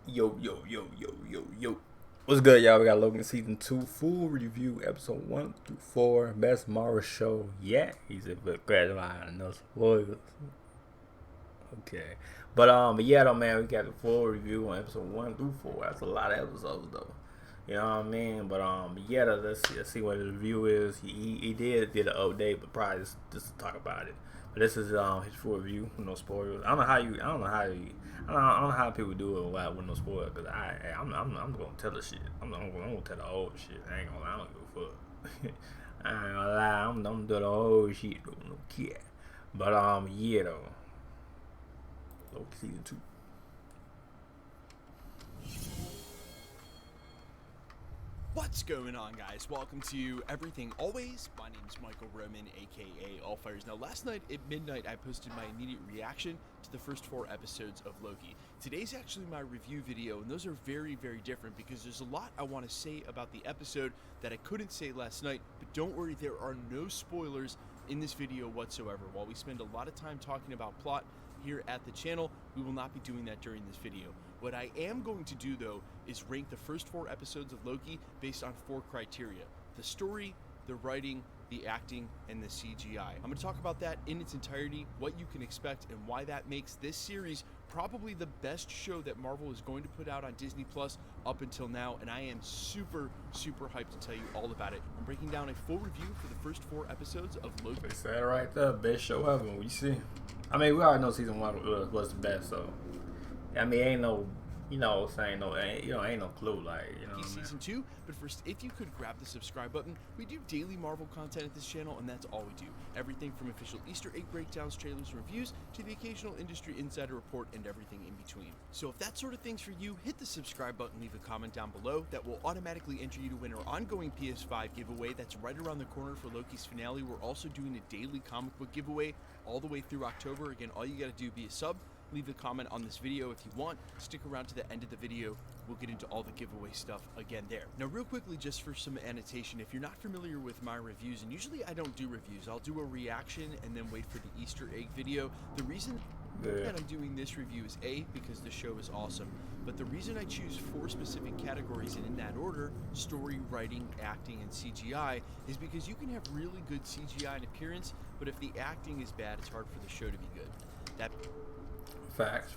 Yo, yo, yo, yo, yo, yo. What's good, y'all? We got Logan season 2 full review, episode 1 through 4. Best Mara show yet. He's a bit gratifying. No spoilers. Okay. But yeah, though, man, we got the full review on episode 1 through 4. That's a lot of episodes, though. You know what I mean? But yeah, though, let's see what the review is. He did an update, but probably just to talk about it. But this is his full review with no spoilers. I don't know how people do it with no spoilers. Cause I'm gonna tell the shit. I'm gonna tell the old shit. I ain't gonna lie. I don't give a fuck. I ain't gonna lie. I'm gonna do the old shit. No care. But yeah, though. Loki season 2. What's going on, guys? Welcome to Everything Always. My name is Michael Roman, aka Allfires. Now, last night at midnight, I posted my immediate reaction to the first 4 episodes of Loki. Today's actually my review video, and those are very, very different because there's a lot I want to say about the episode that I couldn't say last night, but don't worry, there are no spoilers in this video whatsoever. While we spend a lot of time talking about plot here at the channel, we will not be doing that during this video. What I am going to do, though, is rank the first 4 episodes of Loki based on 4 criteria: the story, the writing, the acting, and the CGI. I'm going to talk about that in its entirety, what you can expect, and why that makes this series probably the best show that Marvel is going to put out on Disney Plus up until now, and I am super, super hyped to tell you all about it. I'm breaking down a full review for the first 4 episodes of Loki. They said it right there, best show ever. We see. I mean, we already know season 1 was the best, so I mean, ain't no, ain't no clue, like, you know. Season 2, but first, if you could grab the subscribe button. We do daily Marvel content at this channel, and that's all we do. Everything from official Easter egg breakdowns, trailers, and reviews, to the occasional industry insider report, and everything in between. So if that sort of thing's for you, hit the subscribe button, leave a comment down below. That will automatically enter you to win our ongoing PS5 giveaway that's right around the corner for Loki's finale. We're also doing a daily comic book giveaway all the way through October. Again, all you gotta do, be a sub, leave a comment on this video if you want, stick around to the end of the video. We'll get into all the giveaway stuff again there. Now, real quickly, just for some annotation, if you're not familiar with my reviews, and usually I don't do reviews, I'll do a reaction and then wait for the Easter egg video. The reason that I'm doing this review is A, because the show is awesome, but the reason I choose 4 specific categories, and in that order, story, writing, acting, and CGI, is because you can have really good CGI and appearance, but if the acting is bad, it's hard for the show to be good. That Facts.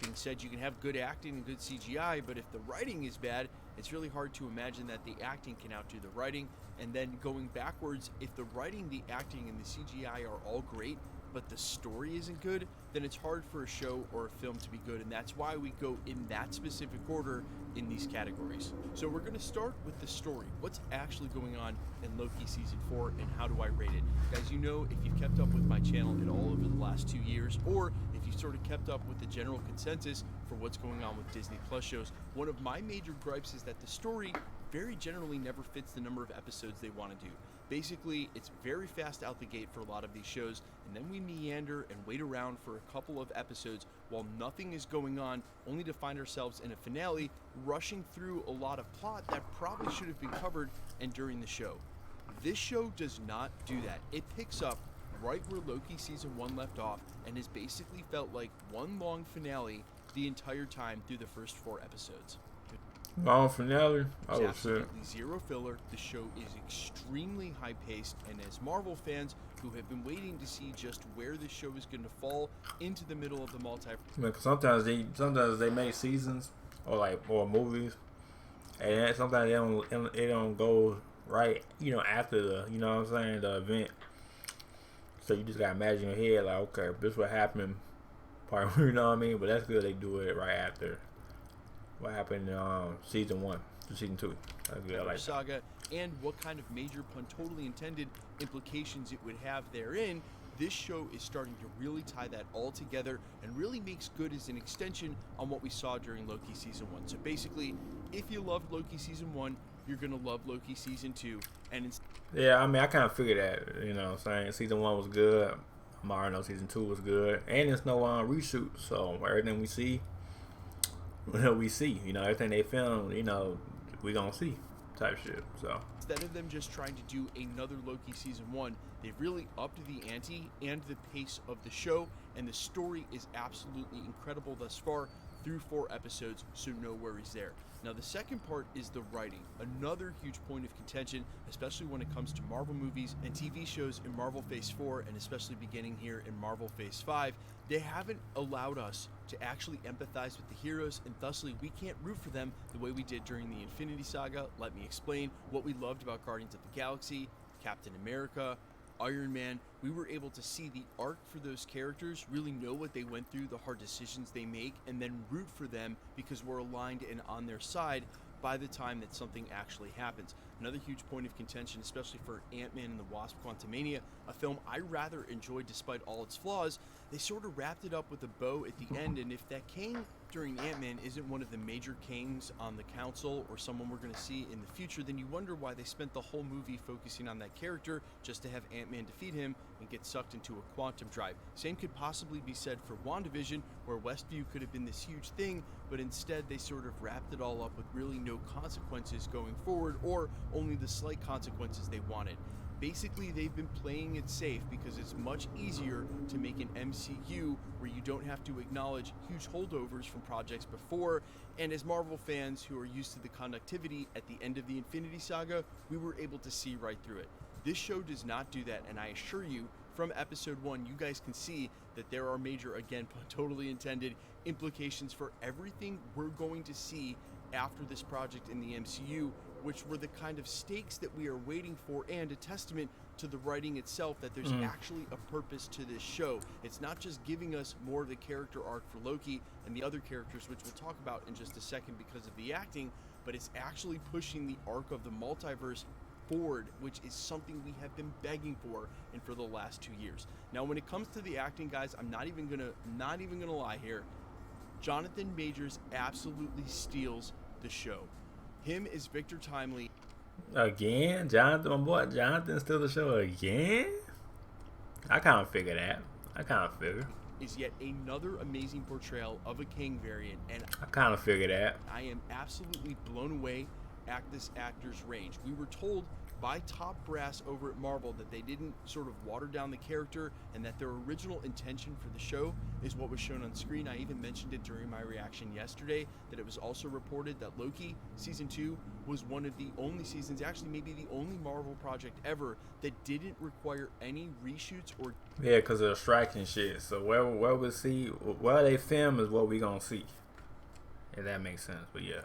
being said, you can have good acting and good CGI, but if the writing is bad, it's really hard to imagine that the acting can outdo the writing. And then going backwards, if the writing, the acting, and the CGI are all great, but the story isn't good, then it's hard for a show or a film to be good, and that's why we go in that specific order in these categories. So we're going to start with the story. What's actually going on in Loki Season 4, and how do I rate it? Guys, you know, if you've kept up with my channel at all over the last 2 years, or if you've sort of kept up with the general consensus for what's going on with Disney Plus shows, one of my major gripes is that the story very generally never fits the number of episodes they want to do. Basically, it's very fast out the gate for a lot of these shows, and then we meander and wait around for a couple of episodes while nothing is going on, only to find ourselves in a finale rushing through a lot of plot that probably should have been covered and during the show. This show does not do that. It picks up right where Loki Season 1 left off and has basically felt like one long finale the entire time through the first 4 episodes. Long finale? Oh, shit. Absolutely zero filler. The show is extremely high-paced, and as Marvel fans who have been waiting to see just where this show is going to fall into the middle of the multiverse. Sometimes they make seasons or movies, and sometimes they don't go right, after the, what I'm saying, the event. So you just gotta imagine in your head, like, okay, this is what happened, part, you know what I mean? But that's good they do it right after what happened in Season 1 to Season 2. That's good. I like saga, and what kind of major, pun totally intended, implications it would have therein. This show is starting to really tie that all together and really makes good as an extension on what we saw during Loki Season 1. So basically, if you loved Loki Season 1, you're going to love Loki Season 2. And yeah, I mean, I kind of figured that, what I'm saying. Season 1 was good. I already know Season 2 was good. And there's no reshoot, so everything we see, everything they film, we gonna see type shit. So instead of them just trying to do another Loki Season 1, They've really upped the ante and the pace of the show, and the story is absolutely incredible thus far through 4 episodes, so no worries there. Now the second part is the writing, another huge point of contention, especially when it comes to Marvel movies and TV shows in Marvel Phase 4, and especially beginning here in Marvel Phase 5. They haven't allowed us to actually empathize with the heroes, and thusly we can't root for them the way we did during the Infinity Saga. Let me explain what we loved about Guardians of the Galaxy, Captain America, Iron Man. We were able to see the arc for those characters, really know what they went through, the hard decisions they make, and then root for them because we're aligned and on their side by the time that something actually happens. Another huge point of contention, especially for Ant-Man and the Wasp: Quantumania, a film I rather enjoyed despite all its flaws. They sort of wrapped it up with a bow at the end, and if that king during Ant-Man isn't one of the major kings on the council or someone we're going to see in the future, then you wonder why they spent the whole movie focusing on that character just to have Ant-Man defeat him and get sucked into a quantum drive. Same could possibly be said for WandaVision, where Westview could have been this huge thing, but instead they sort of wrapped it all up with really no consequences going forward, or only the slight consequences they wanted. Basically, they've been playing it safe because it's much easier to make an MCU where you don't have to acknowledge huge holdovers from projects before. And as Marvel fans who are used to the conductivity at the end of the Infinity Saga, we were able to see right through it. This show does not do that, and I assure you, from episode 1, you guys can see that there are major, again, totally intended, implications for everything we're going to see after this project in the MCU, which were the kind of stakes that we are waiting for, and a testament to the writing itself that there's actually a purpose to this show. It's not just giving us more of the character arc for Loki and the other characters, which we'll talk about in just a second because of the acting, but it's actually pushing the arc of the multiverse forward, which is something we have been begging for and for the last 2 years. Now, when it comes to the acting, guys, I'm not even gonna lie here. Jonathan Majors absolutely steals the show. Him is Victor Timely. Again, Jonathan, my boy, Jonathan still the show again. I kind of figure that. Is yet another amazing portrayal of a King variant, and I kind of figure that. I am absolutely blown away at this actor's range. We were told by top brass over at Marvel that they didn't sort of water down the character, and that their original intention for the show is what was shown on screen. I even mentioned it during my reaction yesterday, that it was also reported that Loki season 2 was one of the only seasons, actually maybe the only Marvel project ever, that didn't require any reshoots or because of the strike and shit. So where they film is what we gonna see. If that makes sense, but yeah.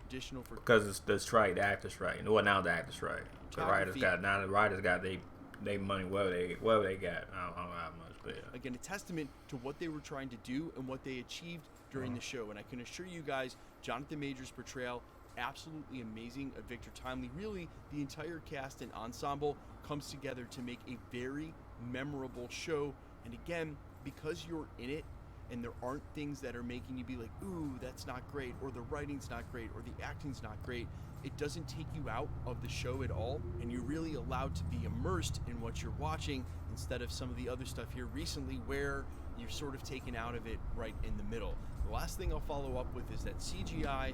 Additional for because it's the strike, the actor strike. Well, now the actor strike. The writers got they money wherever they got. I don't know how much, but yeah. Again, a testament to what they were trying to do and what they achieved during the show. And I can assure you guys, Jonathan Majors' portrayal, absolutely amazing of Victor Timely. Really, the entire cast and ensemble comes together to make a very memorable show. And again, because you're in it, and there aren't things that are making you be like, ooh, that's not great, or the writing's not great, or the acting's not great, it doesn't take you out of the show at all, and you're really allowed to be immersed in what you're watching instead of some of the other stuff here recently where you're sort of taken out of it right in the middle. The last thing I'll follow up with is that CGI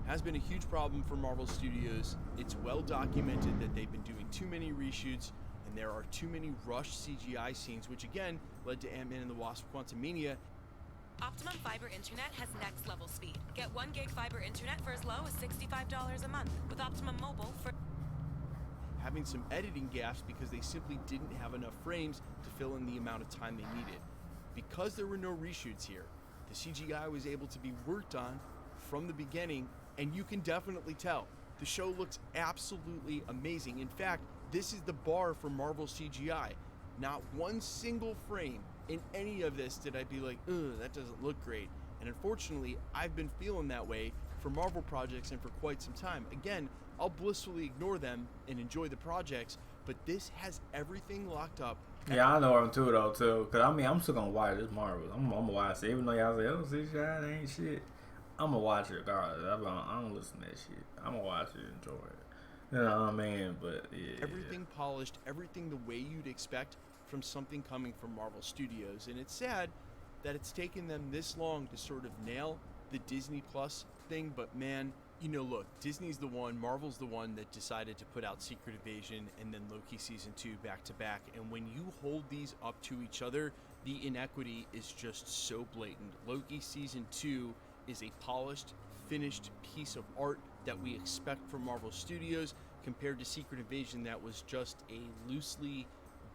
has been a huge problem for Marvel Studios. It's well documented that they've been doing too many reshoots, and there are too many rushed CGI scenes, which again led to Ant-Man and the Wasp: Quantumania. Optimum Fiber Internet has next level speed. Get 1 gig fiber internet for as low as $65 a month with Optimum Mobile for having some editing gaps because they simply didn't have enough frames to fill in the amount of time they needed. Because there were no reshoots here, the CGI was able to be worked on from the beginning, and you can definitely tell the show looks absolutely amazing. In fact, this is the bar for Marvel CGI. Not one single frame in any of this did I be like, ugh, that doesn't look great. And unfortunately, I've been feeling that way for Marvel projects and for quite some time. Again, I'll blissfully ignore them and enjoy the projects, but this has everything locked up. Yeah, I know them too, though, too. Because, I mean, I'm still going to watch this Marvel. I'm going to watch it. Even though y'all say, oh, CGI, that ain't shit. I'm going to watch it regardless. I don't listen to that shit. I'm going to watch it and enjoy it. You know what I mean? But, yeah. Everything polished, everything the way you'd expect from something coming from Marvel Studios. And it's sad that it's taken them this long to sort of nail the Disney Plus thing, but man, You know, look, Disney's the one, Marvel's the one that decided to put out Secret Invasion and then Loki Season 2 back to back. And when you hold these up to each other, the inequity is just so blatant. Loki Season 2 is a polished, finished piece of art that we expect from Marvel Studios, compared to Secret Invasion that was just a loosely,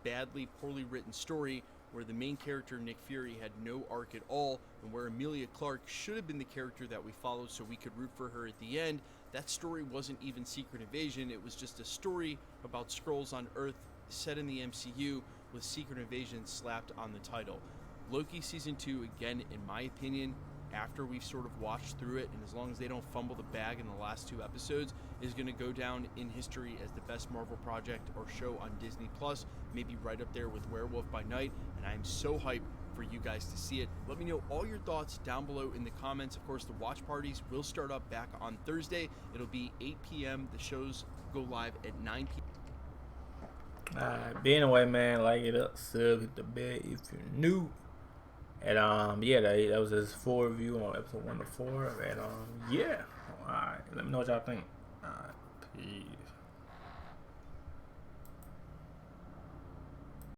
badly, poorly written story where the main character, Nick Fury, had no arc at all, and where Emilia Clarke should have been the character that we followed so we could root for her at the end. That story wasn't even Secret Invasion, it was just a story about Skrulls on Earth set in the MCU with Secret Invasion slapped on the title. Loki Season 2, again, in my opinion, after we've sort of watched through it, and as long as they don't fumble the bag in the last 2 episodes, is going to go down in history as the best Marvel project or show on Disney Plus, maybe right up there with Werewolf by Night, and I'm so hyped for you guys to see it. Let me know all your thoughts down below in the comments. Of course, the watch parties will start up back on Thursday. It'll be 8 p.m. The shows go live at 9 p.m. Alright, but anyway, man, like it up, sub, hit the bell if you're new. And yeah, that was his full review on episode 1 to 4. And yeah, alright, let me know what y'all think. Alright, peace.